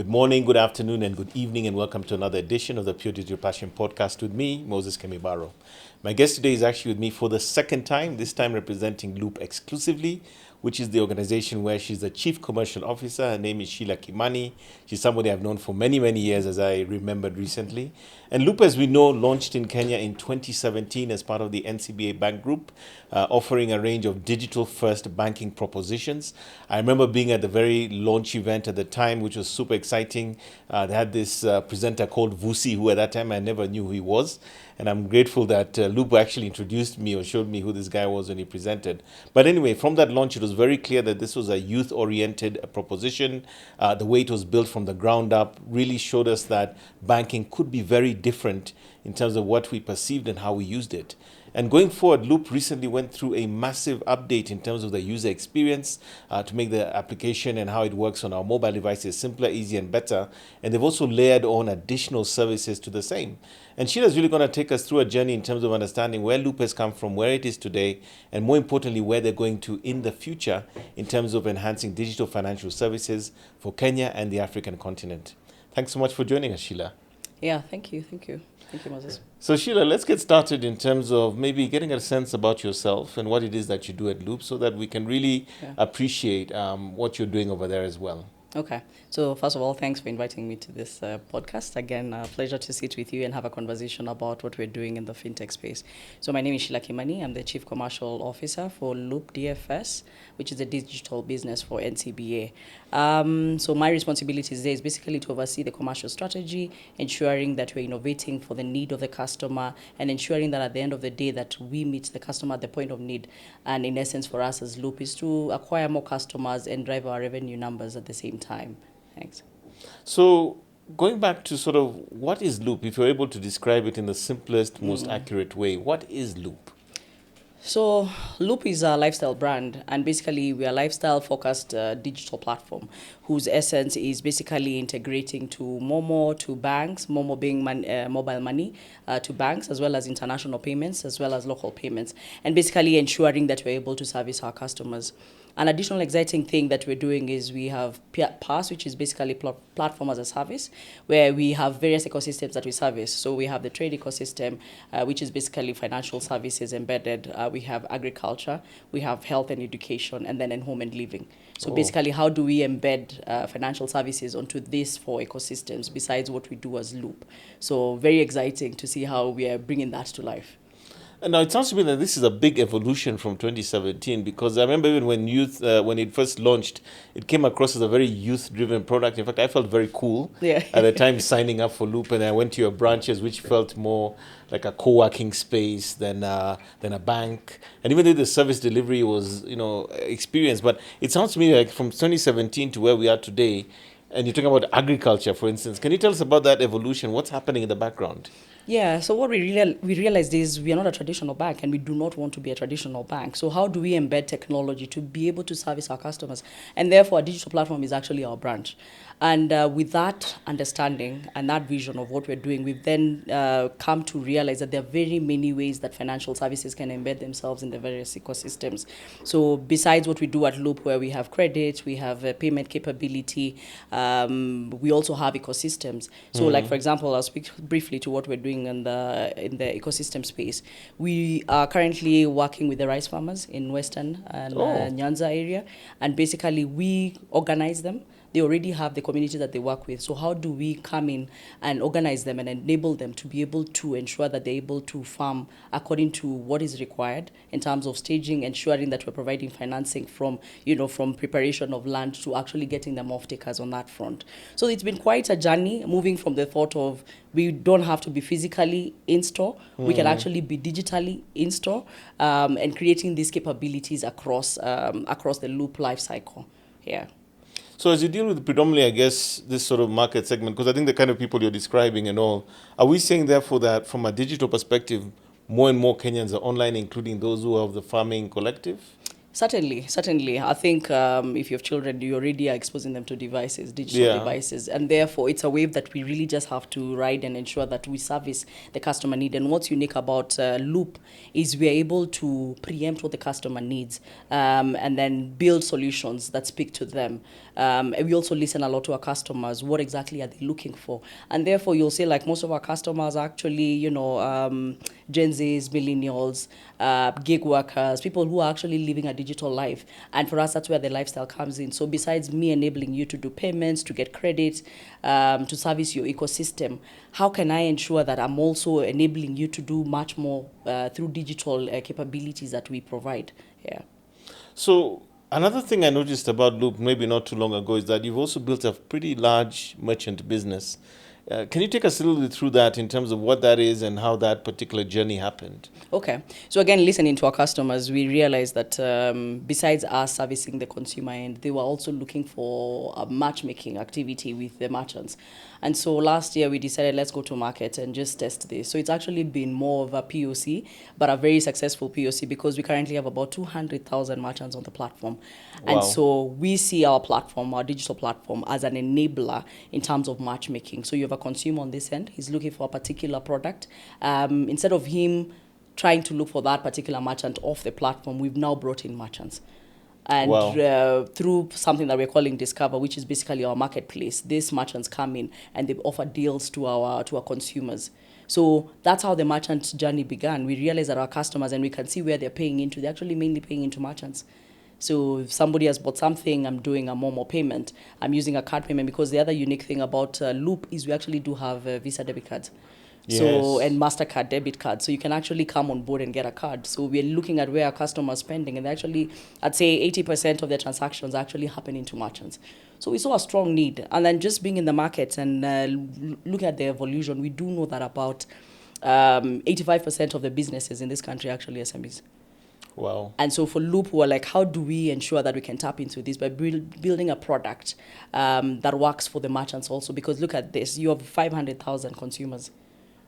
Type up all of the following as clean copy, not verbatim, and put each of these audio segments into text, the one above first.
Good morning, good afternoon, and good evening, and welcome to another edition of the Pure Digital Passion Podcast with me, Moses Kemibaro. My guest today is actually with me for the second time, this time representing Loop exclusively, which is the organization where she's the Chief Commercial Officer. Her name is Sheila Kimani. She's somebody I've known for many, many years, as I remembered recently. And Loop, as we know, launched in Kenya in 2017 as part of the NCBA Bank Group, offering a range of digital-first banking propositions. I remember being at the very launch event at the time, which was super exciting. They had this presenter called Vusi, who at that time I never knew who he was. And I'm grateful that Loop actually introduced me or showed me who this guy was when he presented. But anyway, from that launch, it was very clear that this was a youth-oriented proposition. The way it was built from the ground up really showed us that banking could be very different in terms of what we perceived and how we used it. And going forward, Loop recently went through a massive update in terms of the user experience to make the application and how it works on our mobile devices simpler, easier, and better. And they've also layered on additional services to the same. And Sheila's really going to take us through a journey in terms of understanding where Loop has come from, where it is today, and more importantly, where they're going to in the future in terms of enhancing digital financial services for Kenya and the African continent. Thanks so much for joining us, Sheila. Yeah, thank you. Thank you, Moses. So Sheila, let's get started in terms of maybe getting a sense about yourself and what it is that you do at Loop so that we can really appreciate what you're doing over there as well. Okay. So first of all, thanks for inviting me to this podcast. Again, a pleasure to sit with you and have a conversation about what we're doing in the fintech space. So my name is Sheila Kimani. I'm the Chief Commercial Officer for Loop DFS, which is a digital business for NCBA. So my responsibilities there is basically to oversee the commercial strategy, ensuring that we're innovating for the need of the customer and ensuring that at the end of the day that we meet the customer at the point of need. And in essence, for us as Loop is to acquire more customers and drive our revenue numbers at the same time. Thanks. So going back to sort of what is Loop, if you're able to describe it in the simplest, most accurate way, what is Loop? So Loop is a lifestyle brand, and basically we are a lifestyle-focused digital platform whose essence is basically integrating to Momo, to banks, Momo being mobile money, to banks, as well as international payments, as well as local payments, and basically ensuring that we're able to service our customers. An additional exciting thing that we're doing is we have PaaS, which is basically platform as a service, where we have various ecosystems that we service. So we have the trade ecosystem, which is basically financial services embedded. We have agriculture, we have health and education, and then in home and living. So basically, how do we embed financial services onto these four ecosystems besides what we do as Loop? So very exciting to see how we are bringing that to life. And now it sounds to me that this is a big evolution from 2017 because I remember even when when it first launched, it came across as a very youth-driven product. In fact, I felt very cool at the time signing up for Loop, and I went to your branches, which felt more like a co-working space than a bank. And even though the service delivery was, experienced, but it sounds to me like from 2017 to where we are today, and you're talking about agriculture, for instance. Can you tell us about that evolution? What's happening in the background? Yeah, so what we realized is we are not a traditional bank and we do not want to be a traditional bank. So how do we embed technology to be able to service our customers? And therefore, a digital platform is actually our branch. And with that understanding and that vision of what we're doing, we've then come to realize that there are very many ways that financial services can embed themselves in the various ecosystems. So besides what we do at Loop, where we have credit, we have payment capability, we also have ecosystems. So like, for example, I'll speak briefly to what we're doing in the ecosystem space. We are currently working with the rice farmers in Western and Nyanza area. And basically, we organize them. They already have the community that they work with. So how do we come in and organize them and enable them to be able to ensure that they're able to farm according to what is required in terms of staging, ensuring that we're providing financing from preparation of land to actually getting them off takers on that front. So it's been quite a journey moving from the thought of we don't have to be physically in store. We can actually be digitally in store and creating these capabilities across the Loop life cycle. Yeah. So as you deal with predominantly, I guess, this sort of market segment, because I think the kind of people you're describing and all, are we saying therefore that from a digital perspective, more and more Kenyans are online, including those who have the farming collective? Certainly, certainly. I think if you have children, you already are exposing them to devices, digital Yeah. devices, and therefore it's a wave that we really just have to ride and ensure that we service the customer need. And what's unique about Loop is we are able to preempt what the customer needs and then build solutions that speak to them. And we also listen a lot to our customers. What exactly are they looking for? And therefore, you'll say like most of our customers are actually, Gen Zs, millennials, gig workers, people who are actually living a digital life. And for us, that's where the lifestyle comes in. So besides me enabling you to do payments, to get credit, to service your ecosystem, how can I ensure that I'm also enabling you to do much more through digital capabilities that we provide? Yeah. So another thing I noticed about Loop, maybe not too long ago, is that you've also built a pretty large merchant business. Can you take us a little bit through that in terms of what that is and how that particular journey happened? Okay. So again, listening to our customers, we realized that besides us servicing the consumer end, they were also looking for a matchmaking activity with the merchants. And so last year we decided let's go to market and just test this. So it's actually been more of a POC, but a very successful POC because we currently have about 200,000 merchants on the platform. Wow. And so we see our platform, our digital platform, as an enabler in terms of matchmaking. So you have a consumer on this end, he's looking for a particular product. Instead of him trying to look for that particular merchant off the platform, we've now brought in merchants. And Wow. through something that we're calling Discover, which is basically our marketplace, these merchants come in and they offer deals to our consumers. So that's how the merchant journey began. We realized that our customers, and we can see where they're paying into, they're actually mainly paying into merchants. So if somebody has bought something, I'm doing a Momo payment, I'm using a card payment, because the other unique thing about Loop is we actually do have Visa debit cards. So, Yes. and MasterCard debit card. So you can actually come on board and get a card. So we're looking at where our customers are spending, and actually, I'd say 80% of their transactions actually happen into merchants. So we saw a strong need. And then just being in the market and looking at the evolution, we do know that about 85% of the businesses in this country are actually SMEs. Wow. And so for Loop, we're like, how do we ensure that we can tap into this by building a product that works for the merchants also? Because look at this, you have 500,000 consumers.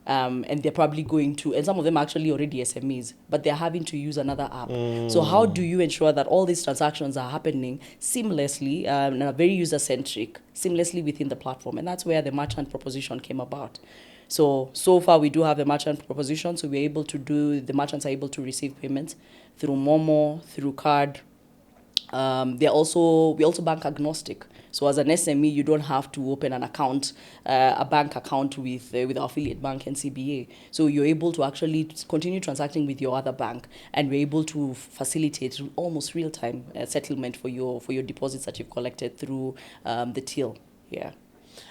And they're probably going to, and some of them are actually already SMEs, but they're having to use another app. So how do you ensure that all these transactions are happening seamlessly and are very user-centric, seamlessly within the platform? And that's where the merchant proposition came about. So far we do have the merchant proposition, so the merchants are able to receive payments through Momo, through card. We also bank agnostic. So as an SME, you don't have to open an account, a bank account with our affiliate bank NCBA. So you're able to actually continue transacting with your other bank, and we're able to facilitate almost real-time settlement for your deposits that you've collected through the till. Yeah.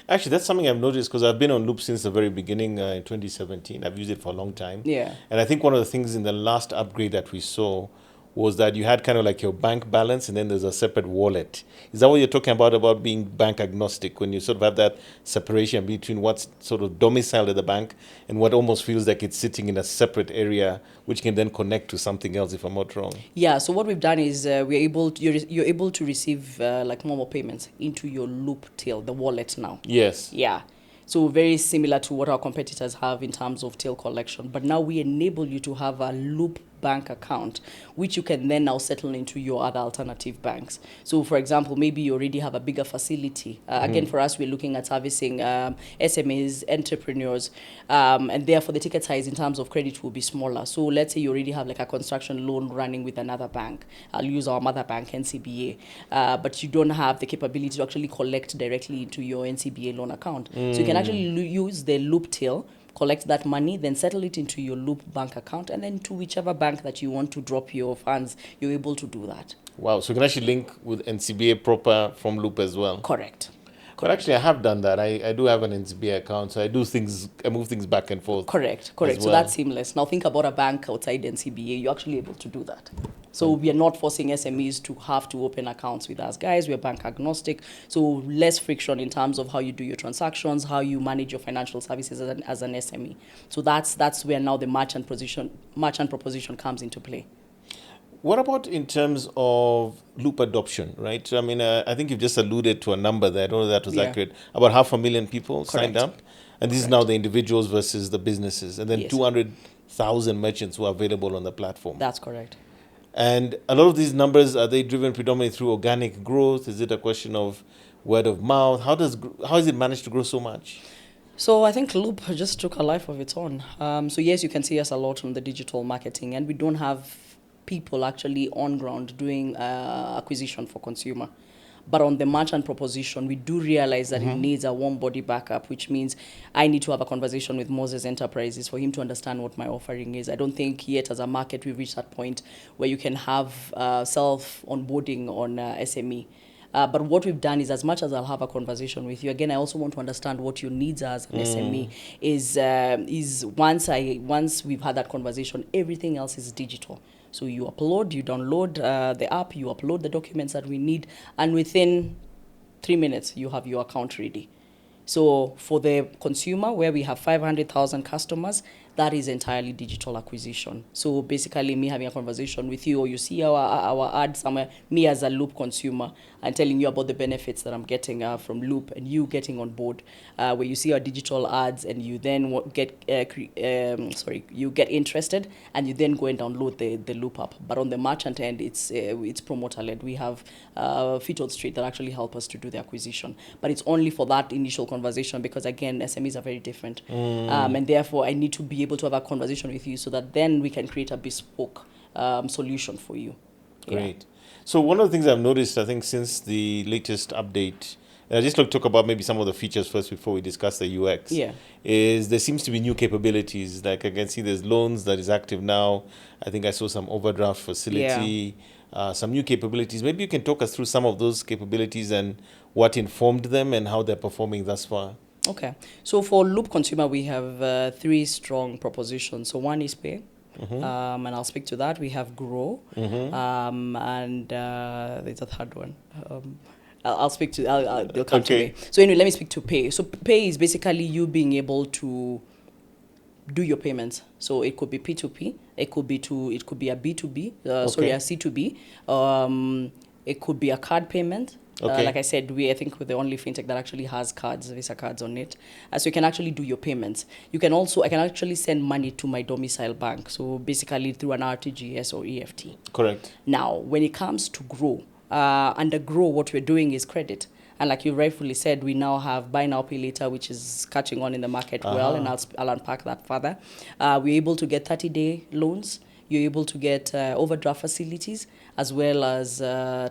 Actually, that's something I've noticed because I've been on Loop since the very beginning in 2017. I've used it for a long time. Yeah. And I think one of the things in the last upgrade that we saw was that you had kind of like your bank balance and then there's a separate wallet. Is that what you're talking about being bank agnostic, when you sort of have that separation between what's sort of domiciled at the bank and what almost feels like it's sitting in a separate area, which can then connect to something else, if I'm not wrong? Yeah, so what we've done is you're able to receive like Momo payments into your Loop till, the wallet now. Yes. Yeah. So very similar to what our competitors have in terms of till collection. But now we enable you to have a Loop bank account, which you can then now settle into your other alternative banks. So for example, maybe you already have a bigger facility. Again, for us, we're looking at servicing SMEs, entrepreneurs, and therefore the ticket size in terms of credit will be smaller. So let's say you already have like a construction loan running with another bank. I'll use our mother bank, NCBA, but you don't have the capability to actually collect directly into your NCBA loan account. So you can actually use the Loop till, collect that money, then settle it into your Loop bank account, and then to whichever bank that you want to drop your funds, you're able to do that. Wow. So you can actually link with NCBA proper from Loop as well. Correct. But actually, I have done that. I do have an NCBA account, so I move things back and forth. Correct. As So well. that's seamless. Now think about a bank outside NCBA. You're actually able to do that. So we are not forcing SMEs to have to open accounts with us, guys. We're bank agnostic, so less friction in terms of how you do your transactions, how you manage your financial services as an SME. So that's where now the merchant proposition comes into play. What about in terms of Loop adoption, right? I mean, I think you've just alluded to a number there. I don't know if that was Yeah. accurate. About 500,000 people signed Correct. up. And this is now the individuals versus the businesses. And then Yes. 200,000 merchants who are available on the platform. That's correct. And a lot of these numbers, are they driven predominantly through organic growth? Is it a question of word of mouth? How has it managed to grow so much? So I think Loop just took a life of its own. So yes, you can see us a lot on the digital marketing, and we don't have people actually on ground doing acquisition for consumer. But on the merchant proposition, we do realize that it needs a warm body backup, which means I need to have a conversation with Moses Enterprises for him to understand what my offering is. I don't think yet as a market we've reached that point where you can have self-onboarding on SME. But what we've done is, as much as I'll have a conversation with you, again, I also want to understand what your needs are as an SME. Is once we've had that conversation, everything else is digital. So you upload, you download the app, you upload the documents that we need, and within 3 minutes, you have your account ready. So for the consumer, where we have 500,000 customers, that is entirely digital acquisition. So basically me having a conversation with you, or you see our ad somewhere, me as a Loop consumer, and telling you about the benefits that I'm getting from Loop, and you getting on board, where you see our digital ads, and you then you get interested, and you then go and download the Loop app. But on the merchant end, it's promoter led. We have feet on street that actually help us to do the acquisition, but it's only for that initial conversation, because again, SMEs are very different, and therefore I need to be able to have a conversation with you so that then we can create a bespoke solution for you. Great. So one of the things I've noticed, I think, since the latest update, and I just like to talk about maybe some of the features first before we discuss the UX, is there seems to be new capabilities. Like I can see there's loans that is active now. I think I saw some overdraft facility, some new capabilities. Maybe you can talk us through some of those capabilities and what informed them and how they're performing thus far. Okay. So for Loop Consumer, we have 3 strong propositions. So one is Pay. And I'll speak to that. We have Grow, and there's a third one. They'll come to me. So anyway, let me speak to Pay. So Pay is basically you being able to do your payments. So it could be P2P, it could be a B2B, a C2B. It could be a card payment. Like I said, I think we're the only fintech that actually has Visa cards on it. So you can actually do your payments. I can actually send money to my domicile bank. So basically through an RTGS or EFT. Correct. Now, when it comes to Grow, under Grow, what we're doing is credit. And like you rightfully said, we now have Buy Now, Pay Later, which is catching on in the market well, and I'll unpack that further. We're able to get 30-day loans. You're able to get overdraft facilities as well as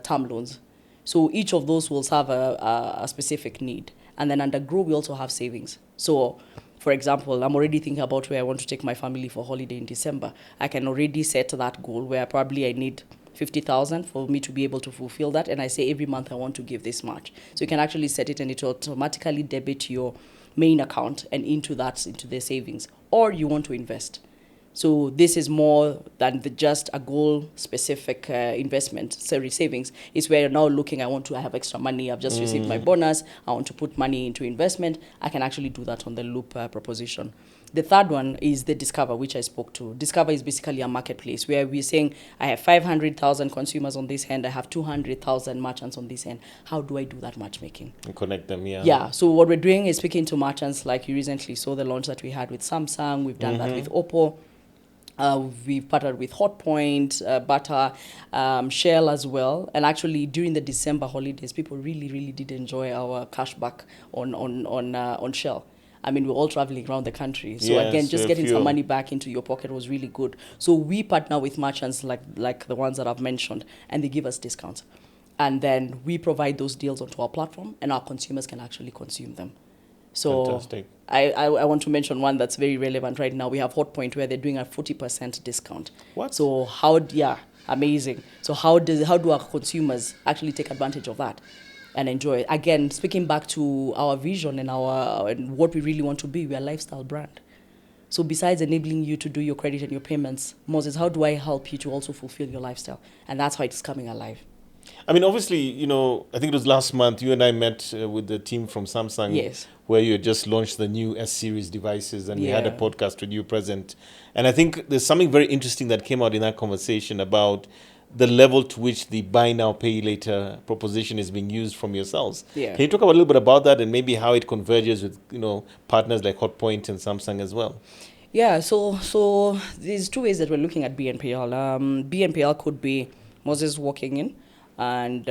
term loans. So each of those will have a specific need. And then under Grow, we also have savings. So, for example, I'm already thinking about where I want to take my family for holiday in December. I can already set that goal where probably I need 50,000 for me to be able to fulfill that. And I say every month I want to give this much. So you can actually set it and it will automatically debit your main account and into the savings. Or you want to invest. So this is more than just a goal-specific investment, savings. It's where you're now looking, I have extra money, I've just received my bonus, I want to put money into investment. I can actually do that on the Loop proposition. The third one is the Discover, which I spoke to. Discover is basically a marketplace where we're saying, I have 500,000 consumers on this end, I have 200,000 merchants on this end. How do I do that matchmaking? And connect them, Yeah, so what we're doing is speaking to merchants, like you recently saw the launch that we had with Samsung, we've done that with Oppo. We've partnered with Hotpoint, Bata, Shell as well. And actually, during the December holidays, people really, really did enjoy our cashback on Shell. I mean, we're all traveling around the country. So again, just getting some money back into your pocket was really good. So we partner with merchants like the ones that I've mentioned, and they give us discounts. And then we provide those deals onto our platform, and our consumers can actually consume them. So fantastic. I want to mention one that's very relevant right now. We have Hotpoint where they're doing a 40% discount. What? So amazing. So how do our consumers actually take advantage of that and enjoy it? Again, speaking back to our vision and what we really want to be, we're a lifestyle brand. So besides enabling you to do your credit and your payments, Moses, how do I help you to also fulfill your lifestyle? And that's how it's coming alive. I mean, obviously, I think it was last month, you and I met with the team from Samsung, where you had just launched the new S-series devices, and we had a podcast with you present. And I think there's something very interesting that came out in that conversation about the level to which the Buy Now, Pay Later proposition is being used from yourselves. Yeah. Can you talk a little bit about that and maybe how it converges with, partners like Hotpoint and Samsung as well? Yeah, so there's two ways that we're looking at BNPL. BNPL could be Moses walking in and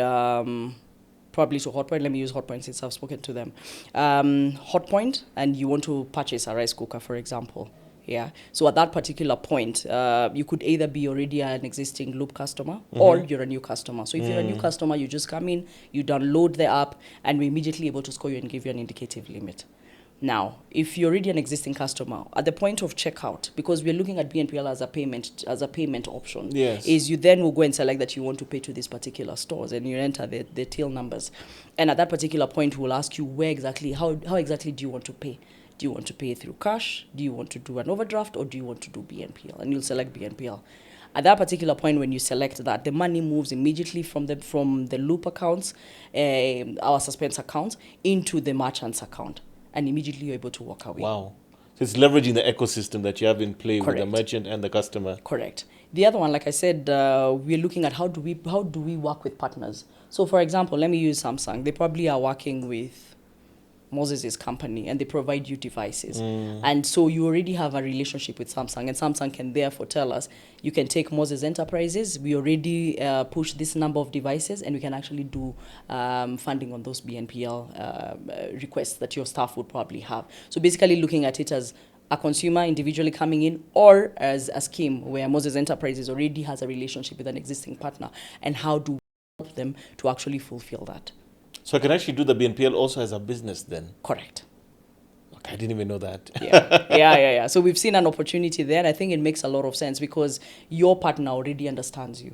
probably to Hotpoint. Let me use Hotpoint since I've spoken to them. Hotpoint, and you want to purchase a rice cooker, for example. Yeah. So at that particular point, you could either be already an existing Loop customer or you're a new customer. So if you're a new customer, you just come in, you download the app, and we're immediately able to score you and give you an indicative limit. Now, if you're already an existing customer, at the point of checkout, because we're looking at BNPL as a payment option, Yes. is you then will go and select that you want to pay to these particular stores, and you enter the till numbers. And at that particular point, we'll ask you how exactly do you want to pay? Do you want to pay through cash? Do you want to do an overdraft, or do you want to do BNPL? And you'll select BNPL. At that particular point, when you select that, the money moves immediately from the Loop accounts, our suspense account, into the merchant's account. And immediately you're able to walk away. Wow. So it's leveraging the ecosystem that you have in play with the Correct. merchant and the customer. Correct. The other one, like I said, we're looking at how do we work with partners. So, for example, let me use Samsung. They probably are working with Moses' company, and they provide you devices. And so you already have a relationship with Samsung, and Samsung can therefore tell us, you can take Moses Enterprises, we already push this number of devices, and we can actually do funding on those BNPL requests that your staff would probably have. So basically looking at it as a consumer individually coming in, or as a scheme where Moses Enterprises already has a relationship with an existing partner, and how do we help them to actually fulfill that. So I can actually do the BNPL also as a business then? Correct. Okay, I didn't even know that. Yeah. So we've seen an opportunity there, and I think it makes a lot of sense because your partner already understands you.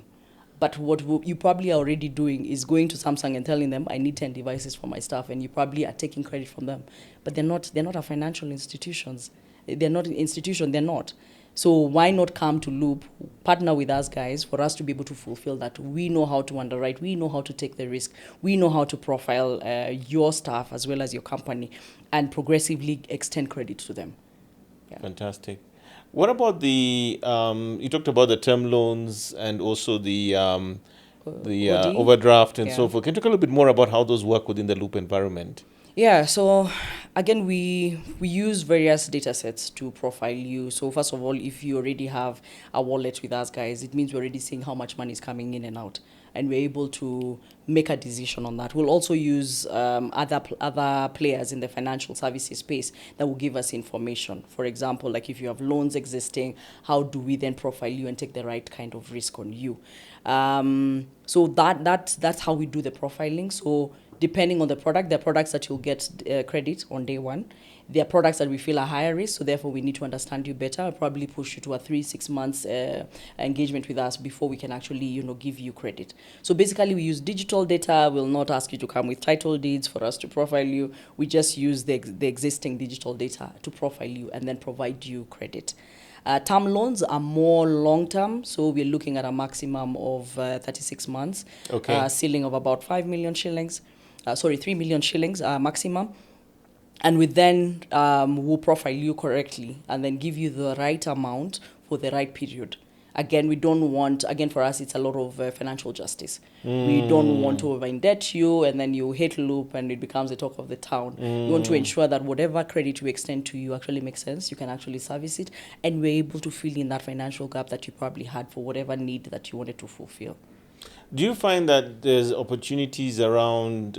But what you probably are already doing is going to Samsung and telling them, I need 10 devices for my staff, and you probably are taking credit from them. But they're not a financial institutions. They're not an institution, they're not. So why not come to Loop, partner with us guys, for us to be able to fulfill that? We know how to underwrite, we know how to take the risk, we know how to profile your staff as well as your company, and progressively extend credit to them. Yeah. Fantastic. What about you talked about the term loans and also the OD? overdraft and Yeah. so forth. Can you talk a little bit more about how those work within the Loop environment? Yeah, so again, we use various data sets to profile you. So first of all, if you already have a wallet with us guys, it means we're already seeing how much money is coming in and out, and we're able to make a decision on that. We'll also use other players in the financial services space that will give us information. For example, like if you have loans existing, how do we then profile you and take the right kind of risk on you? So that's how we do the profiling. So depending on the product, there are products that you'll get credit on day one. There are products that we feel are higher risk, so therefore we need to understand you better. I'll probably push you to a 3-6 months engagement with us before we can actually, give you credit. So basically, we use digital data. We'll not ask you to come with title deeds for us to profile you. We just use the existing digital data to profile you and then provide you credit. Term loans are more long-term, so we're looking at a maximum of 36 months, Okay. ceiling of about 5 million shillings. 3 million shillings maximum. And we then will profile you correctly and then give you the right amount for the right period. Again, we don't want, for us, it's a lot of financial justice. We don't want to over-indebt you and then you hit Loop and it becomes the talk of the town. We want to ensure that whatever credit we extend to you actually makes sense, you can actually service it, and we're able to fill in that financial gap that you probably had for whatever need that you wanted to fulfill. Do you find that there's opportunities around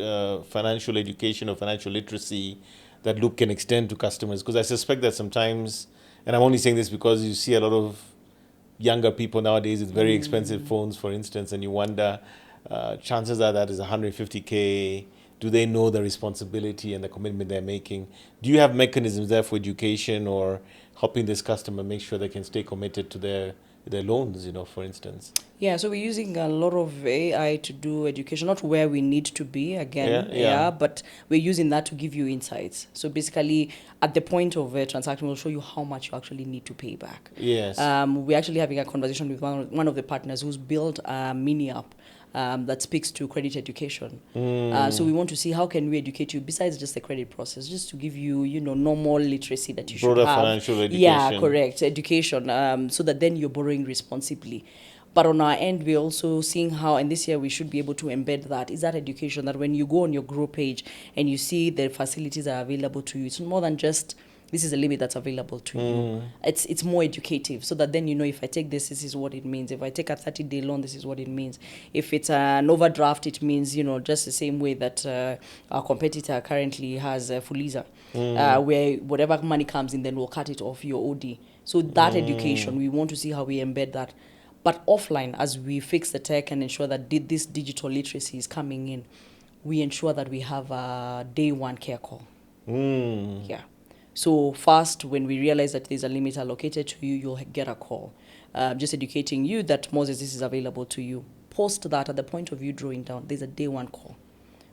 financial education or financial literacy that Loop can extend to customers? Because I suspect that sometimes, and I'm only saying this because you see a lot of younger people nowadays with very expensive phones, for instance, and you wonder, chances are that is 150K. Do they know the responsibility and the commitment they're making? Do you have mechanisms there for education or helping this customer make sure they can stay committed to their loans, for instance? Yeah, so we're using a lot of AI to do education, not where we need to be again, Yeah. but we're using that to give you insights. So basically, at the point of a transaction, we'll show you how much you actually need to pay back. Yes. We're actually having a conversation with one of the partners who's built a mini app that speaks to credit education. So we want to see how can we educate you besides just the credit process, just to give you, normal literacy that you Broader should have. financial education. Yeah, correct. Education, so that then you're borrowing responsibly. But on our end, we're also seeing how, and this year we should be able to embed that, is that education that when you go on your Grow page and you see the facilities that are available to you, it's more than just This is a limit that's available to you. It's more educative, so that then if I take this is what it means. If I take a 30-day loan, this is what it means. If it's an overdraft, it means just the same way that our competitor currently has Fuliza, where whatever money comes in, then we'll cut it off your OD. So that education, we want to see how we embed that. But offline, as we fix the tech and ensure that this digital literacy is coming in, we ensure that we have a day one care call. Yeah. So first, when we realize that there's a limit allocated to you, you'll get a call. Just educating you that, Moses, this is available to you. Post that, at the point of you drawing down, there's a day one call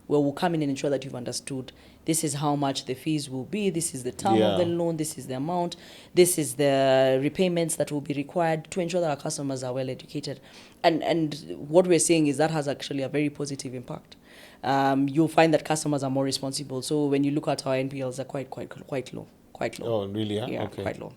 where we'll come in and ensure that you've understood this is how much the fees will be, this is the term of the loan, this is the amount, this is the repayments that will be required, to ensure that our customers are well educated. And what we're seeing is that has actually a very positive impact. You'll find that customers are more responsible. So when you look at our NPLs, are quite low. Oh, really? Huh? Yeah, Okay. quite low.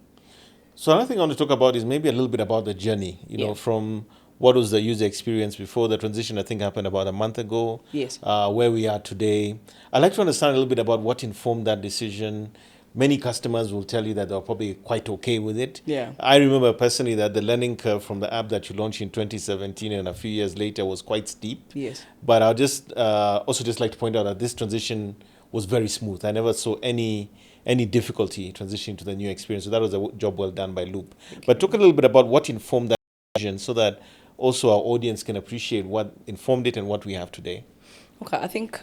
So another thing I want to talk about is maybe a little bit about the journey, from what was the user experience before the transition, I think happened about a month ago. Yes. Where we are today. I'd like to understand a little bit about what informed that decision. Many customers will tell you that they're probably quite okay with it. Yeah. I remember personally that the learning curve from the app that you launched in 2017 and a few years later was quite steep. Yes. But I'll just also just like to point out that this transition was very smooth. I never saw any difficulty transitioning to the new experience. So that was a job well done by Loop. But talk a little bit about what informed that decision so that also our audience can appreciate what informed it and what we have today. Okay, I think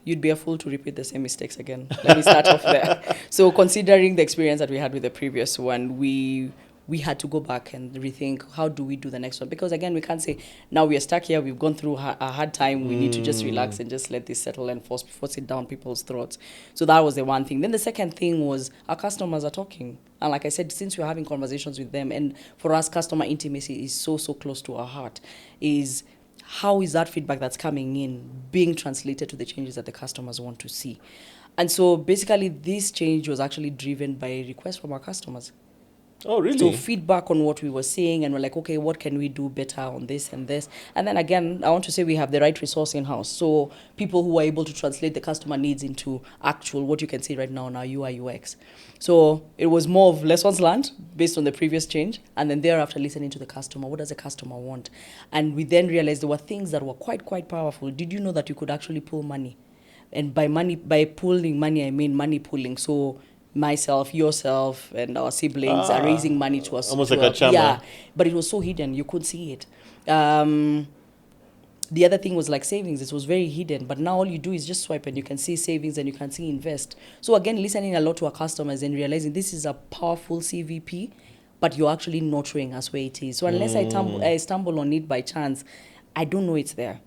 you'd be a fool to repeat the same mistakes again. Let me start off there. So considering the experience that we had with the previous one, we had to go back and rethink, how do we do the next one? Because again, we can't say, now we are stuck here, we've gone through a hard time, we need to just relax and just let this settle and force it down people's throats. So that was the one thing. Then the second thing was, our customers are talking. And like I said, since we're having conversations with them, and for us, customer intimacy is so close to our heart, is how is that feedback that's coming in being translated to the changes that the customers want to see? And so basically, this change was actually driven by a request from our customers. Oh, really? So feedback on what we were seeing, and we're like, okay, what can we do better on this and this? And then again, I want to say we have the right resource in-house. So people who are able to translate the customer needs into actual, what you can see right now in our UI UX. So it was more of lessons learned based on the previous change, and then thereafter listening to the customer. What does the customer want? And we then realized there were things that were quite powerful. Did you know that you could actually pull money? And by pulling money, I mean money pulling. So myself, yourself, and our siblings are raising money to us. Almost like a chama. Yeah, but it was so hidden, you couldn't see it. The other thing was like savings. It was very hidden, but now all you do is just swipe and you can see savings and you can see invest. So again, listening a lot to our customers and realizing this is a powerful CVP, but you're actually nurturing us where it is. So unless I stumble on it by chance, I don't know it's there.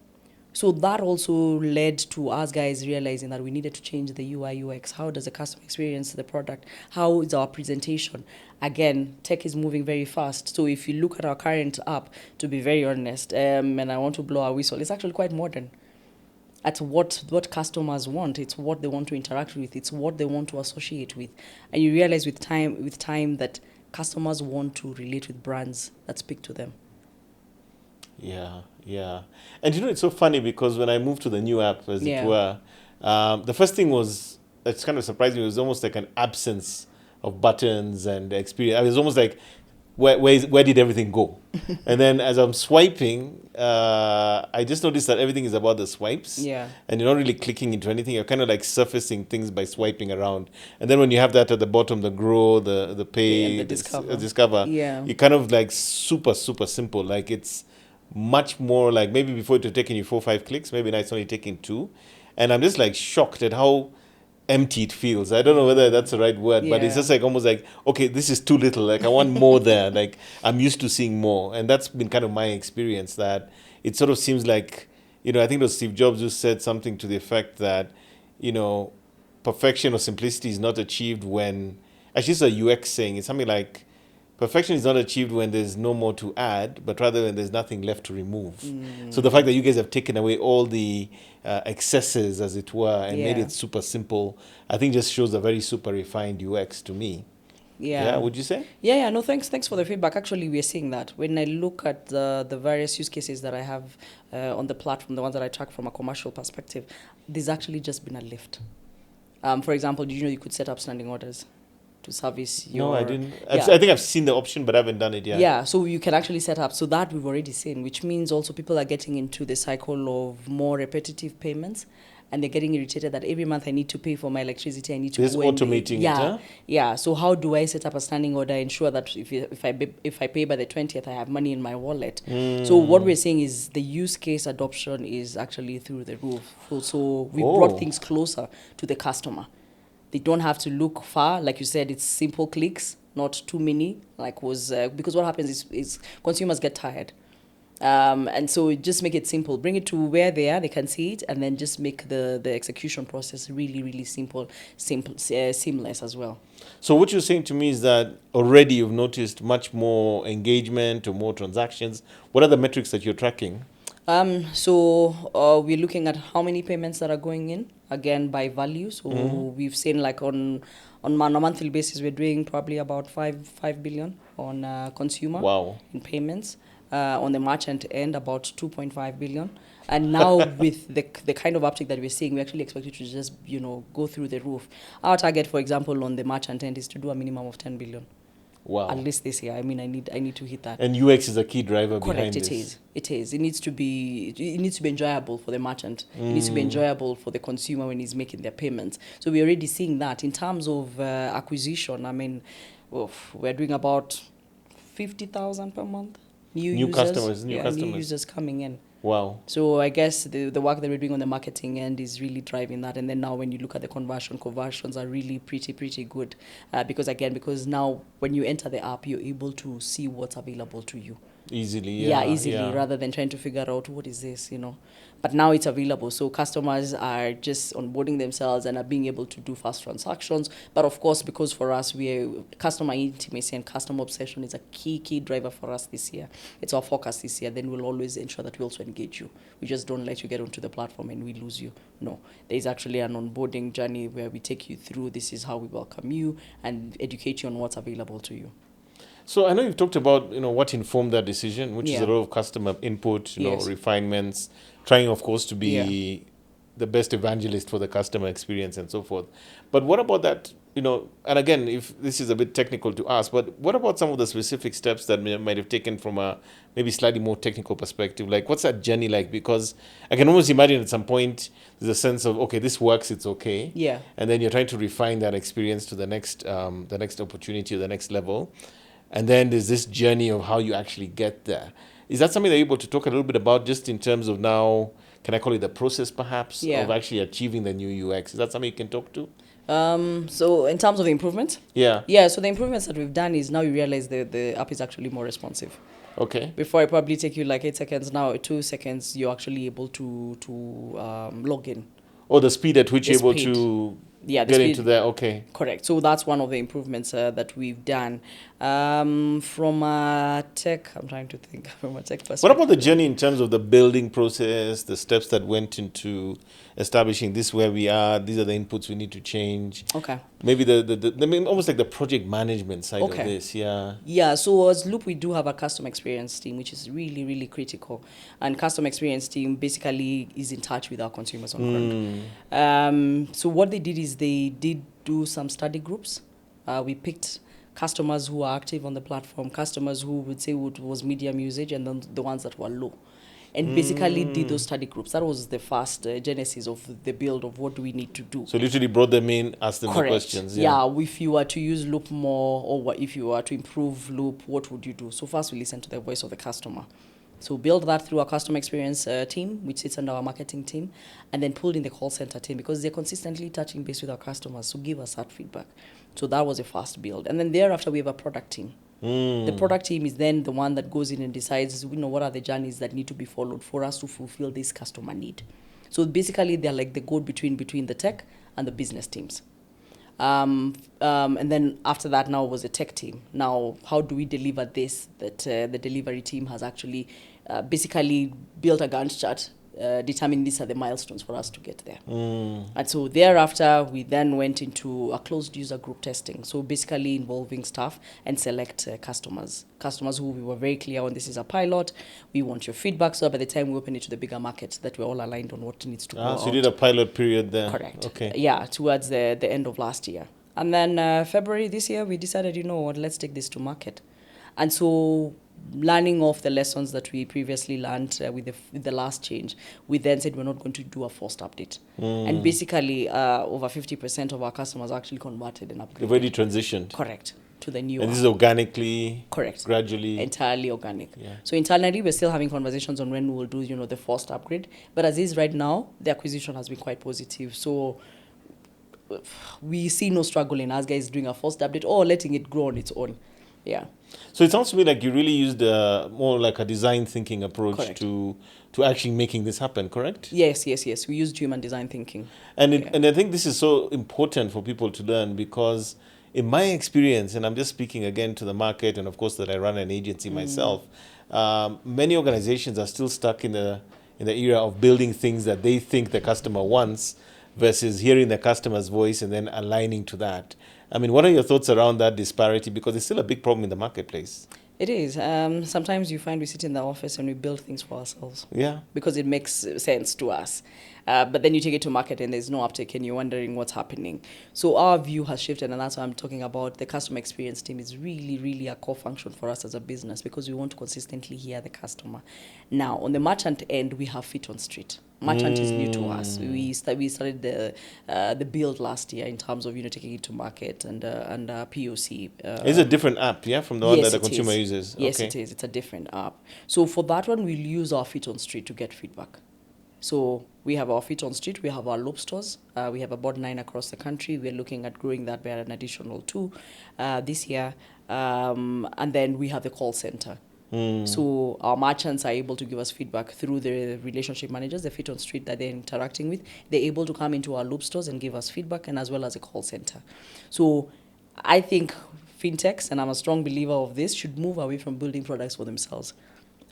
So that also led to us guys realizing that we needed to change the UI UX. How does the customer experience the product? How is our presentation? Again, tech is moving very fast. So if you look at our current app, to be very honest, and I want to blow our whistle, it's actually quite modern. At what customers want, it's what they want to interact with, it's what they want to associate with. And you realize with time that customers want to relate with brands that speak to them. Yeah. And it's so funny because when I moved to the new app, as it were, the first thing was, it's kind of surprising, it was almost like an absence of buttons and experience. It was almost like, where did everything go? And then as I'm swiping, I just noticed that everything is about the swipes. Yeah. And you're not really clicking into anything. You're kind of like surfacing things by swiping around. And then when you have that at the bottom, the grow, the pay, and the discover, yeah, you kind of like super simple. Like it's much more like, maybe before it was taking you 4 or 5 clicks, maybe now it's only taking 2. And I'm just like shocked at how empty it feels. I don't know whether that's the right word, but it's just like almost like, okay, this is too little. Like I want more there. Like I'm used to seeing more. And that's been kind of my experience, that it sort of seems like, I think it was Steve Jobs who said something to the effect that, perfection or simplicity is not achieved when, actually it's a UX saying, it's something like, perfection is not achieved when there's no more to add, but rather when there's nothing left to remove. So the fact that you guys have taken away all the excesses, as it were, and made it super simple, I think just shows a very super refined UX to me. Yeah, would you say? Yeah, no, thanks for the feedback. Actually, we are seeing that. When I look at the various use cases that I have on the platform, the ones that I track from a commercial perspective, there's actually just been a lift. For example, did you know you could set up standing orders? to service your... No, I didn't. Yeah. I think I've seen the option, but I haven't done it yet. Yeah, so you can actually set up. So that we've already seen, which means also people are getting into the cycle of more repetitive payments, and they're getting irritated that every month I need to pay for my electricity. I need to Just go and automating it, huh? Yeah. So how do I set up a standing order, ensure that if I pay by the 20th, I have money in my wallet? So what we're saying is the use case adoption is actually through the roof. So we brought things closer to the customer. They don't have to look far. Like you said, it's simple clicks, not too many. Because what happens is consumers get tired. And so just make it simple. Bring it to where they are, they can see it, and then just make the execution process really, really simple, seamless as well. So what you're saying to me is that already you've noticed much more engagement or more transactions. What are the metrics that you're tracking? So we're looking at how many payments that are going in, again, by value. So we've seen like on a monthly basis, we're doing probably about 5 billion on consumer in payments. On the merchant end, about 2.5 billion. And now with the kind of uptick that we're seeing, we actually expect it to just, go through the roof. Our target, for example, on the merchant end is to do a minimum of 10 billion. Wow. At least this year. I mean, I need to hit that. And UX is a key driver behind this. Correct, it is. It needs to be enjoyable for the merchant. It needs to be enjoyable for the consumer when he's making their payments. So we're already seeing that. In terms of acquisition, I mean, we're doing about 50,000 per month. New customers. New users coming in. Wow. So I guess the work that we're doing on the marketing end is really driving that. And then now when you look at the conversions are really pretty good. Because now when you enter the app, you're able to see what's available to you. Easily, rather than trying to figure out what is this, But now it's available. So customers are just onboarding themselves and are being able to do fast transactions. But of course, because for us, customer intimacy and customer obsession is a key driver for us this year. It's our focus this year. Then we'll always ensure that we also engage you. We just don't let you get onto the platform and we lose you. No, there's actually an onboarding journey where we take you through. This is how we welcome you and educate you on what's available to you. So I know you've talked about, what informed that decision, which is a lot of customer input, refinements, trying, of course, to be the best evangelist for the customer experience and so forth. But what about that, and again, if this is a bit technical to ask, but what about some of the specific steps that might have taken from a maybe slightly more technical perspective? Like, what's that journey like? Because I can almost imagine at some point there's a sense of, okay, this works, it's okay. Yeah. And then you're trying to refine that experience to the next opportunity or the next level. And then there's this journey of how you actually get there. Is that something that you're able to talk a little bit about just in terms of now, can I call it the process perhaps, of actually achieving the new UX? Is that something you can talk to? So in terms of the improvements? Yeah, so the improvements that we've done is now you realize the app is actually more responsive. Okay. Before it probably take you like 8 seconds, now 2 seconds, you're actually able to log in. Or the speed at which you're able to get into there, okay. Correct. So that's one of the improvements that we've done. From a tech, I'm trying to think from a tech perspective. What about the journey in terms of the building process, the steps that went into establishing this where we are, these are the inputs we need to change? Okay. Maybe almost like the project management side of this, Yeah, so as Loop, we do have a customer experience team, which is really, really critical. And customer experience team basically is in touch with our consumers on ground. So what they did is they did do some study groups. We picked customers who are active on the platform, customers who would say was medium usage, and then the ones that were low. And basically did those study groups. That was the first genesis of the build of what do we need to do. So literally brought them in, asked them the questions. Yeah, if you were to use Loop more, or if you were to improve Loop, what would you do? So first we listen to the voice of the customer. So build that through our customer experience team, which sits under our marketing team, and then pulled in the call center team because they're consistently touching base with our customers. So give us that feedback. So that was a fast build. And then thereafter, we have a product team. The product team is then the one that goes in and decides, what are the journeys that need to be followed for us to fulfill this customer need. So basically, they're like the go-between between the tech and the business teams. And then after that, now was a tech team. Now, how do we deliver this? That the delivery team has actually basically built a Gantt chart, determining these are the milestones for us to get there. And so thereafter, we then went into a closed user group testing. So basically involving staff and select customers who we were very clear on, this is a pilot. We want your feedback. So by the time we open it to the bigger market, that we're all aligned on what needs to go So you did a pilot period there. Correct. Okay. Yeah, towards the end of last year. And then February this year, we decided, you know what, let's take this to market. And so, learning off the lessons that we previously learned with the last change, we then said we're not going to do a forced update. And basically, over 50% of our customers actually converted and upgraded. They've already transitioned. Correct. To the new And this app. is organically, Correct. gradually. Entirely organic. Yeah. So internally, we're still having conversations on when we'll do, you know, the first upgrade. But as is right now, the acquisition has been quite positive. So we see no struggle in us guys doing a first update or letting it grow on its own. Yeah. So it sounds to me like you really used more like a design thinking approach Correct. to actually making this happen, correct? Yes. We use human design thinking. And I think this is so important for people to learn because in my experience, and I'm just speaking again to the market, and of course that I run an agency myself, many organizations are still stuck in the era of building things that they think the customer wants versus hearing the customer's voice and then aligning to that. I mean, what are your thoughts around that disparity? Because it's still a big problem in the marketplace. It is. Sometimes you find we sit in the office and we build things for ourselves. Yeah. Because it makes sense to us. But then you take it to market and there's no uptake and you're wondering what's happening. So our view has shifted, and that's why I'm talking about the customer experience team is really, really a core function for us as a business because we want to consistently hear the customer. Now, on the merchant end, we have feet on street. Merchant is new to us. We started the build last year in terms of, you know, taking it to market and POC. It's a different app, yeah, from the one that the consumer is. uses. Yes, Okay. it is. It's a different app. So for that one, we'll use our feet on street to get feedback. So we have our feet on street. We have our loop stores. We have about 9 across the country. We're looking at growing that by an additional 2 this year. And then we have the call center. So our merchants are able to give us feedback through the relationship managers, the feet on street that they're interacting with. They're able to come into our loop stores and give us feedback, and as well as a call center. So I think fintechs, and I'm a strong believer of this, should move away from building products for themselves.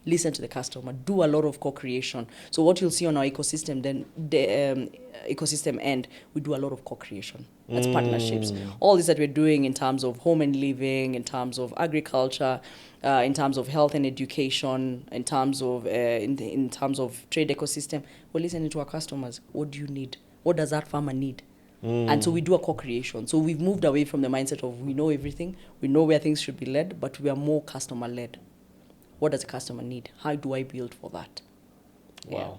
Listen to the customer, do a lot of co-creation. So what you'll see on our ecosystem, then the ecosystem end, we do a lot of co-creation. That's partnerships. All this that we're doing in terms of home and living, in terms of agriculture, in terms of health and education, in terms of in terms of trade ecosystem, we're listening to our customers. What do you need? What does that farmer need? And so we do a co-creation. So we've moved away from the mindset of we know everything, we know where things should be led, but we are more customer-led. What does the customer need? How do I build for that? Wow.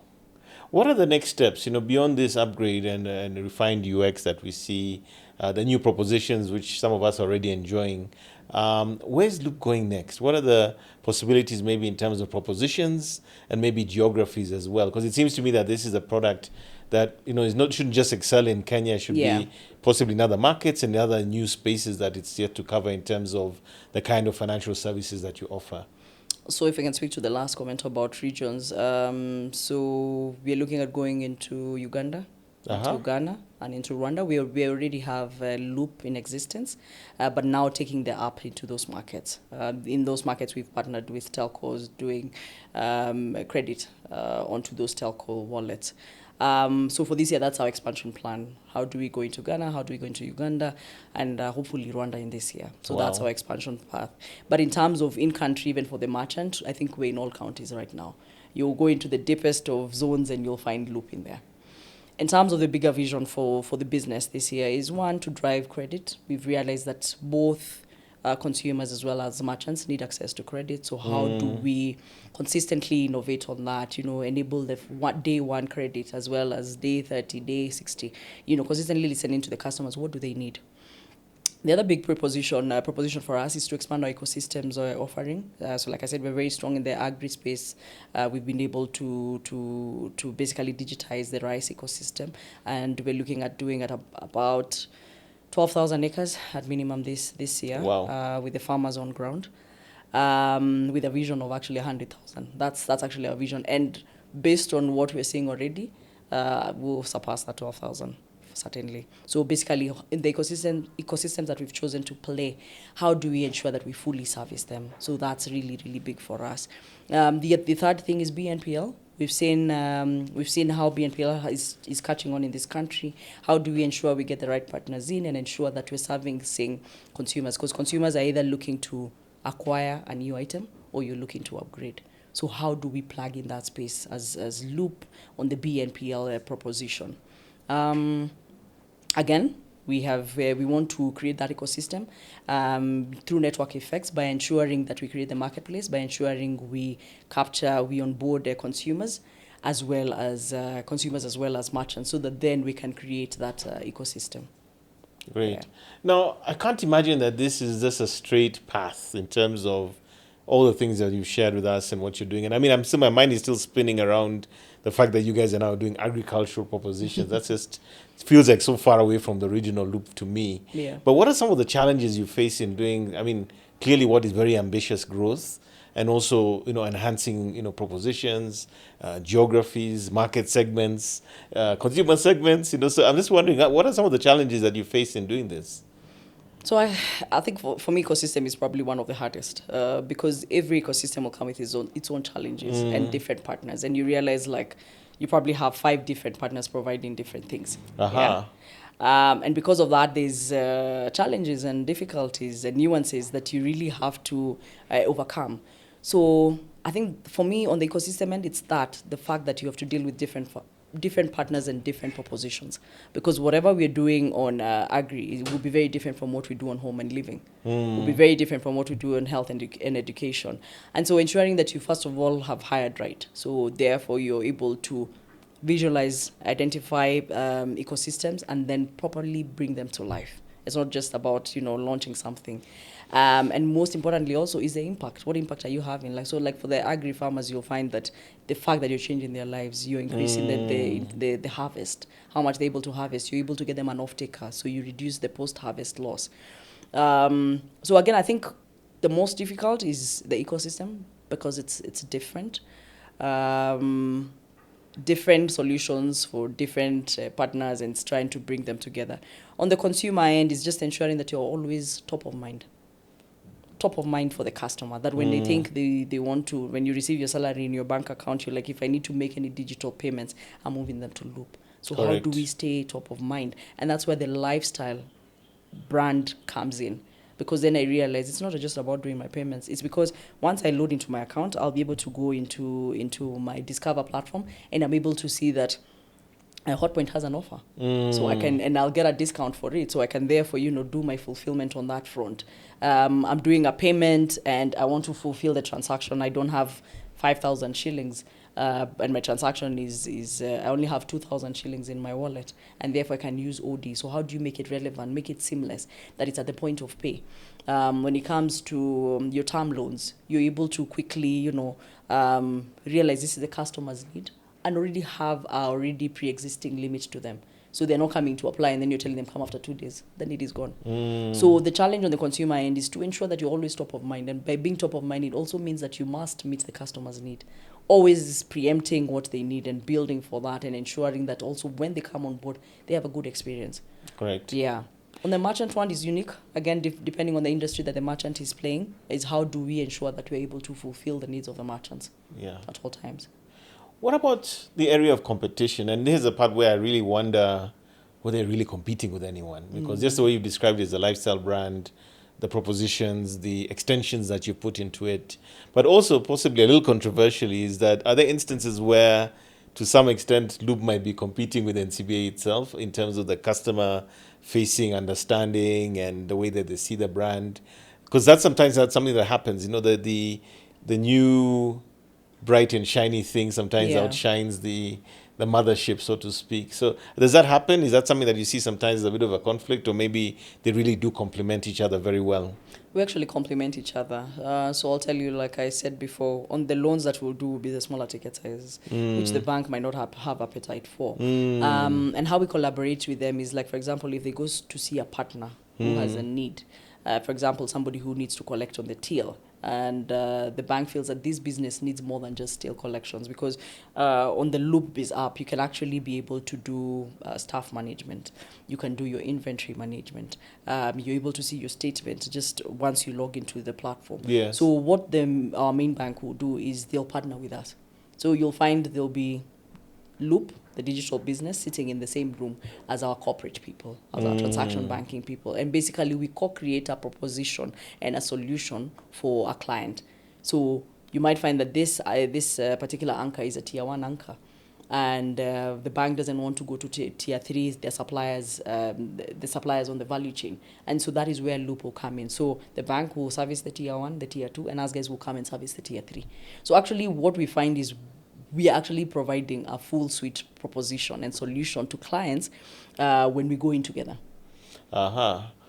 What are the next steps, you know, beyond this upgrade and refined UX that we see, the new propositions, which some of us are already enjoying? Where's Loop going next? What are the possibilities maybe in terms of propositions and maybe geographies as well? Because it seems to me that this is a product that, you know, shouldn't just excel in Kenya, should be possibly in other markets and other new spaces that it's yet to cover in terms of the kind of financial services that you offer. So if I can speak to the last comment about regions, so we're looking at going into Uganda, into Ghana, and into Rwanda. We already have a Loop in existence, but now taking the app into those markets. In those markets, we've partnered with telcos doing credit onto those telco wallets. So for this year, that's our expansion plan. How do we go into Ghana? How do we go into Uganda? And hopefully Rwanda in this year. So that's our expansion path. But in terms of in-country, even for the merchant, I think we're in all counties right now. You'll go into the deepest of zones and you'll find Loop in there. In terms of the bigger vision for the business this year is, one, to drive credit. We've realized that both consumers as well as merchants need access to credit. So how do we consistently innovate on that, you know, enable the day one credit as well as day 30, day 60, you know, consistently listening to the customers. What do they need? The other big proposition for us is to expand our ecosystems offering. So like I said, we're very strong in the agri space. We've been able to basically digitize the rice ecosystem, and we're looking at doing at about 12,000 acres at minimum this year. Wow. With the farmers on ground, with a vision of actually 100,000. That's actually our vision, and based on what we're seeing already, we'll surpass that 12,000 certainly. So basically, in the ecosystems that we've chosen to play, how do we ensure that we fully service them? So that's really, really big for us. The third thing is BNPL. We've seen how BNPL is catching on in this country. How do we ensure we get the right partners in and ensure that we're servicing consumers? Because consumers are either looking to acquire a new item or you're looking to upgrade. So how do we plug in that space as Loop on the BNPL proposition? Again, We want to create that ecosystem through network effects by ensuring that we create the marketplace, by ensuring we onboard consumers as well as merchants, so that then we can create that ecosystem. Great. Yeah. Now, I can't imagine that this is just a straight path in terms of all the things that you've shared with us and what you're doing. And I mean, my mind is still spinning around the fact that you guys are now doing agricultural propositions. That's just, it feels like so far away from the original loop to me. Yeah. But what are some of the challenges you face in doing, I mean, clearly what is very ambitious growth, and also, enhancing, propositions, geographies, market segments, consumer segments, so I'm just wondering, what are some of the challenges that you face in doing this? So I think for me, ecosystem is probably one of the hardest because every ecosystem will come with its own challenges and different partners. And you realize, like, you probably have 5 different partners providing different things. Aha. Yeah? And because of that, there's challenges and difficulties and nuances that you really have to overcome. So I think for me, on the ecosystem end, it's the fact that you have to deal with different partners and different propositions, because whatever we're doing on agri, it will be very different from what we do on home and living. Will be very different from what we do on health and education. And so ensuring that you first of all have hired right, so therefore you're able to visualize, identify ecosystems, and then properly bring them to life. It's not just about launching something. And most importantly also is the impact. What impact are you having? Like for the agri farmers, you'll find that the fact that you're changing their lives, you're increasing the harvest, how much they're able to harvest, you're able to get them an off-taker, so you reduce the post-harvest loss. So again, I think the most difficult is the ecosystem, because it's different. Different solutions for different partners, and it's trying to bring them together. On the consumer end, is just ensuring that you're always top of mind for the customer, that when they think they want to, when you receive your salary in your bank account, you're like, if I need to make any digital payments, I'm moving them to Loop. So Correct. How do we stay top of mind? And that's where the lifestyle brand comes in, because then I realize it's not just about doing my payments. It's because once I load into my account, I'll be able to go into my Discover platform, and I'm able to see that Hotpoint has an offer, so I can, and I'll get a discount for it, so I can therefore do my fulfillment on that front. I'm doing a payment and I want to fulfill the transaction. I don't have 5,000 shillings, and my transaction is I only have 2,000 shillings in my wallet, and therefore I can use OD. So how do you make it relevant, make it seamless, that it's at the point of pay? When it comes to your term loans, you're able to quickly realize this is the customer's need, and already have already pre-existing limits to them. So they're not coming to apply, and then you're telling them come after 2 days. The need is gone. So the challenge on the consumer end is to ensure that you're always top of mind. And by being top of mind, it also means that you must meet the customer's need. Always preempting what they need and building for that, and ensuring that also when they come on board, they have a good experience. Correct. Yeah. On the merchant one is unique. Again, depending on the industry that the merchant is playing, is how do we ensure that we're able to fulfill the needs of the merchants at all times. What about the area of competition? And this is the part where I really wonder whether they're really competing with anyone. Because just the way you've described it as a lifestyle brand, the propositions, the extensions that you put into it, but also possibly a little controversially is that are there instances where, to some extent, Loop might be competing with NCBA itself in terms of the customer-facing understanding and the way that they see the brand? Because that's something that happens. The new bright and shiny thing sometimes outshines the mothership, so to speak. So does that happen? Is that something that you see sometimes as a bit of a conflict, or maybe they really do complement each other very well? We actually complement each other. So I'll tell you, like I said before, on the loans that we'll do will be the smaller ticket sizes, which the bank might not have appetite for. And how we collaborate with them is, like, for example, if they go to see a partner who has a need, for example, somebody who needs to collect on the till, and the bank feels that this business needs more than just still collections, because on the Loop Biz app, you can actually be able to do staff management. You can do your inventory management. You're able to see your statement just once you log into the platform. Yes. So what our main bank will do is they'll partner with us. So you'll find there'll be Loop, the digital business, sitting in the same room as our corporate people, as our transaction banking people. And basically, we co-create a proposition and a solution for a client. So you might find that this particular anchor is a tier 1 anchor. and the bank doesn't want to go to tier 3, their suppliers, the suppliers on the value chain. And so that is where Loop will come in. So the bank will service the tier 1, the tier 2, and us guys will come and service the tier 3. So actually what we find is we are actually providing a full suite proposition and solution to clients when we go in together.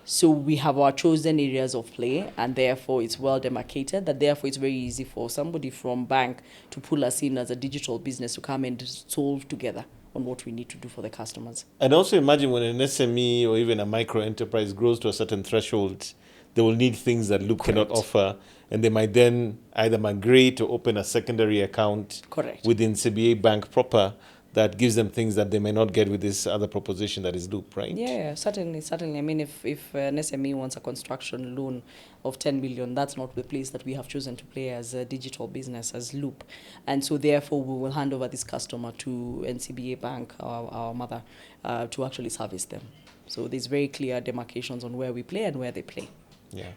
So we have our chosen areas of play, and therefore it's well demarcated, that therefore it's very easy for somebody from bank to pull us in as a digital business to come and solve together on what we need to do for the customers. And also imagine when an SME or even a micro enterprise grows to a certain threshold, they will need things that Loop cannot offer, and they might then either migrate or open a secondary account within NCBA Bank proper that gives them things that they may not get with this other proposition that is Loop, right? Yeah, certainly. I mean, if an SME wants a construction loan of 10 million, that's not the place that we have chosen to play as a digital business, as Loop. And so therefore, we will hand over this customer to NCBA Bank, our mother, to actually service them. So there's very clear demarcations on where we play and where they play. Yeah.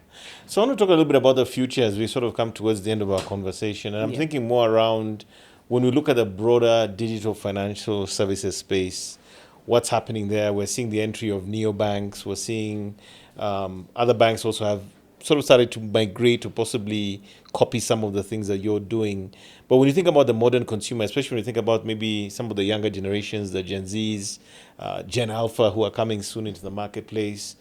So I want to talk a little bit about the future as we sort of come towards the end of our conversation. And I'm thinking more around when we look at the broader digital financial services space, what's happening there? We're seeing the entry of neobanks. We're seeing other banks also have sort of started to migrate to possibly copy some of the things that you're doing. But when you think about the modern consumer, especially when you think about maybe some of the younger generations, the Gen Zs, Gen Alpha, who are coming soon into the marketplace,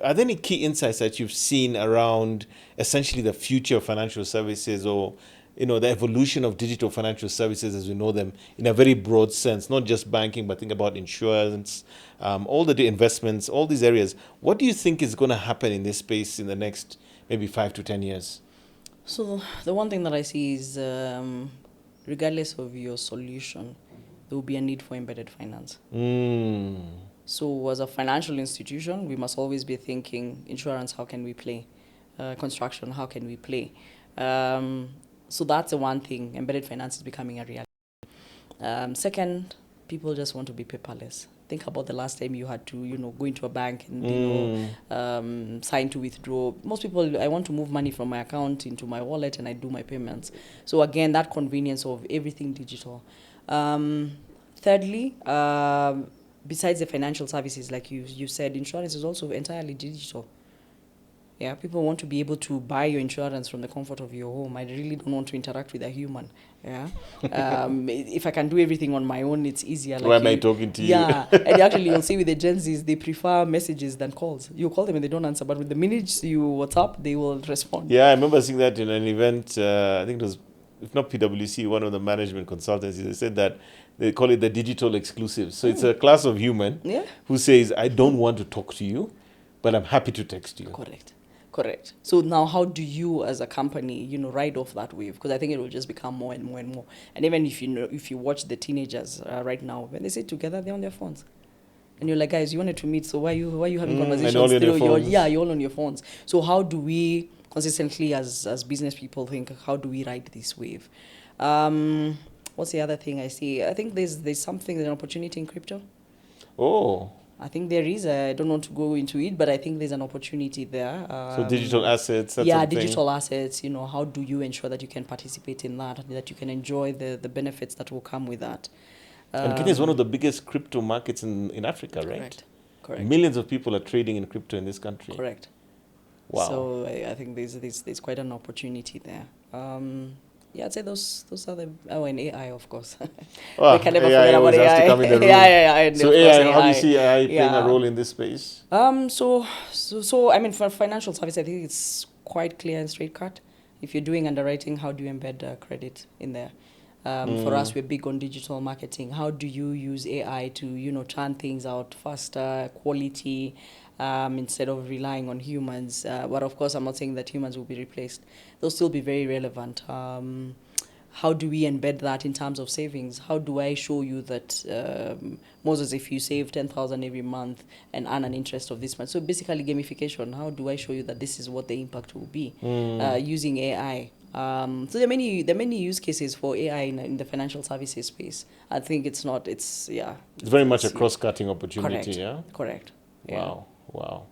are there any key insights that you've seen around essentially the future of financial services, or the evolution of digital financial services as we know them in a very broad sense, not just banking, but think about insurance, all the investments, all these areas. What do you think is going to happen in this space in the next maybe 5 to 10 years? So the one thing that I see is regardless of your solution, there will be a need for embedded finance. So as a financial institution, we must always be thinking insurance, how can we play? Construction, how can we play? So that's the one thing. Embedded finance is becoming a reality. Second, people just want to be paperless. Think about the last time you had to, go into a bank and, sign to withdraw. Most people, I want to move money from my account into my wallet and I do my payments. So again, that convenience of everything digital. Thirdly, besides the financial services, like you said, insurance is also entirely digital. Yeah, people want to be able to buy your insurance from the comfort of your home. I really don't want to interact with a human. Yeah, if I can do everything on my own, it's easier. Why am I talking to you? Yeah, and actually, you'll see with the Gen Zs, they prefer messages than calls. You call them and they don't answer, but with the minutes you WhatsApp, they will respond. Yeah, I remember seeing that in an event. I think it was, if not PwC, one of the management consultancies. They said that they call it the digital exclusive. So it's a class of human who says, I don't want to talk to you, but I'm happy to text you. Correct. So now how do you as a company, ride off that wave? Because I think it will just become more and more and more. And even if you watch the teenagers right now, when they sit together, they're on their phones. And you're like, guys, you wanted to meet, so why are you having conversations? And all on your phones. You're all on your phones. So how do we consistently as business people think, how do we ride this wave? What's the other thing I see? I think there's an opportunity in crypto. Oh. I think there is. I don't want to go into it, but I think there's an opportunity there. So digital assets. Digital assets. How do you ensure that you can participate in that you can enjoy the benefits that will come with that? And Kenya is one of the biggest crypto markets in Africa, right? Correct. Millions of people are trading in crypto in this country. Correct. Wow. So I think there's quite an opportunity there. I'd say those are the... Oh, and AI, of course. We can never forget about AI. Has to come in the room. AI. So AI, how do you see AI playing a role in this space? So I mean, for financial service, I think it's quite clear and straight cut. If you're doing underwriting, how do you embed credit in there? For us, we're big on digital marketing. How do you use AI to, churn things out faster, quality, instead of relying on humans? But of course, I'm not saying that humans will be replaced. They'll still be very relevant. How do we embed that in terms of savings? How do I show you that, Moses, if you save 10,000 every month and earn an interest of this much? So basically gamification. How do I show you that this is what the impact will be using AI? So there are many use cases for AI in the financial services space. I think it's very much a cross-cutting opportunity. Correct. Wow.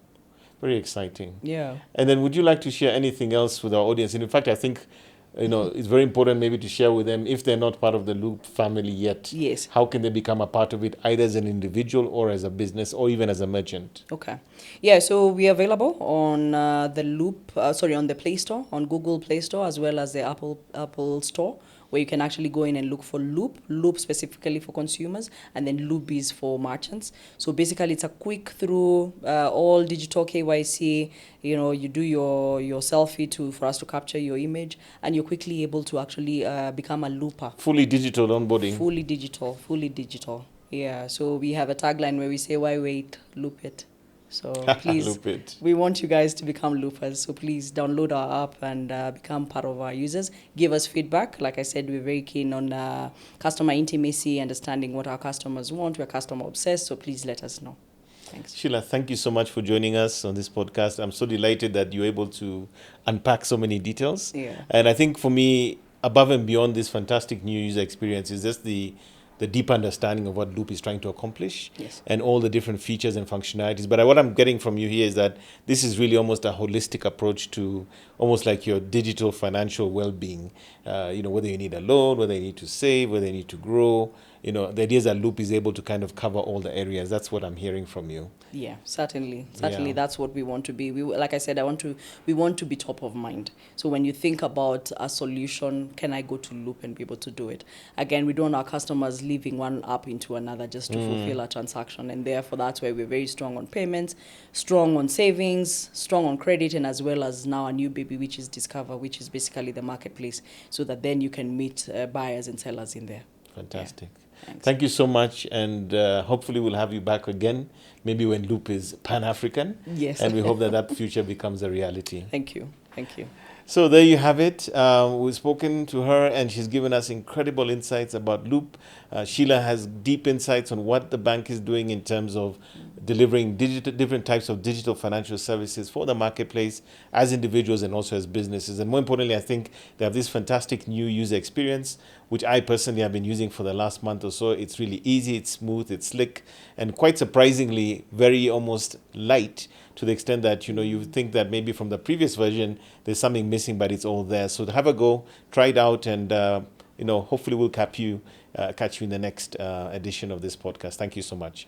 Very exciting. Yeah. And then would you like to share anything else with our audience? And in fact, I think it's very important maybe to share with them if they're not part of the Loop family yet. Yes. How can they become a part of it, either as an individual or as a business or even as a merchant? Okay. Yeah, so we are available on on the Play Store, on Google Play Store, as well as the Apple Store, where you can actually go in and look for Loop specifically for consumers, and then Loop is for merchants. So basically, it's a quick through, all digital KYC. You do your selfie for us to capture your image, and you're quickly able to actually become a looper. Fully digital onboarding. Fully digital, fully digital. Yeah, so we have a tagline where we say, "Why wait? Loop it." So please, Loop it. we want you guys to become loopers. So please download our app and become part of our users. Give us feedback. Like I said, we're very keen on customer intimacy, understanding what our customers want. We're customer obsessed, so please let us know. Thanks. Sheila, thank you so much for joining us on this podcast. I'm so delighted that you're able to unpack so many details. Yeah. And I think for me, above and beyond this fantastic new user experience is just the deep understanding of what Loop is trying to accomplish. Yes. And all the different features and functionalities. But what I'm getting from you here is that this is really almost a holistic approach to almost like your digital financial well-being. Whether you need a loan, whether you need to save, whether you need to grow. The idea is that Loop is able to kind of cover all the areas. That's what I'm hearing from you. Yeah, certainly. Yeah. That's what we want to be. Like I said, we want to be top of mind. So when you think about a solution, can I go to Loop and be able to do it? Again, we don't want our customers leaving one app into another just to fulfill a transaction. And therefore, that's why we're very strong on payments, strong on savings, strong on credit, and as well as now a new baby, which is Discover, which is basically the marketplace, so that then you can meet buyers and sellers in there. Fantastic. Yeah. Thanks. Thank you so much, and hopefully we'll have you back again, maybe when Loop is Pan-African. Yes. And we hope that future becomes a reality. Thank you. Thank you. So there you have it. We've spoken to her, and she's given us incredible insights about Loop. Sheila has deep insights on what the bank is doing in terms of delivering different types of digital financial services for the marketplace as individuals and also as businesses. And more importantly, I think they have this fantastic new user experience, which I personally have been using for the last month or so. It's really easy, it's smooth, it's slick, and quite surprisingly, very almost light, to the extent that, you think that maybe from the previous version, there's something missing, but it's all there. So have a go, try it out, and, hopefully we'll catch you in the next edition of this podcast. Thank you so much.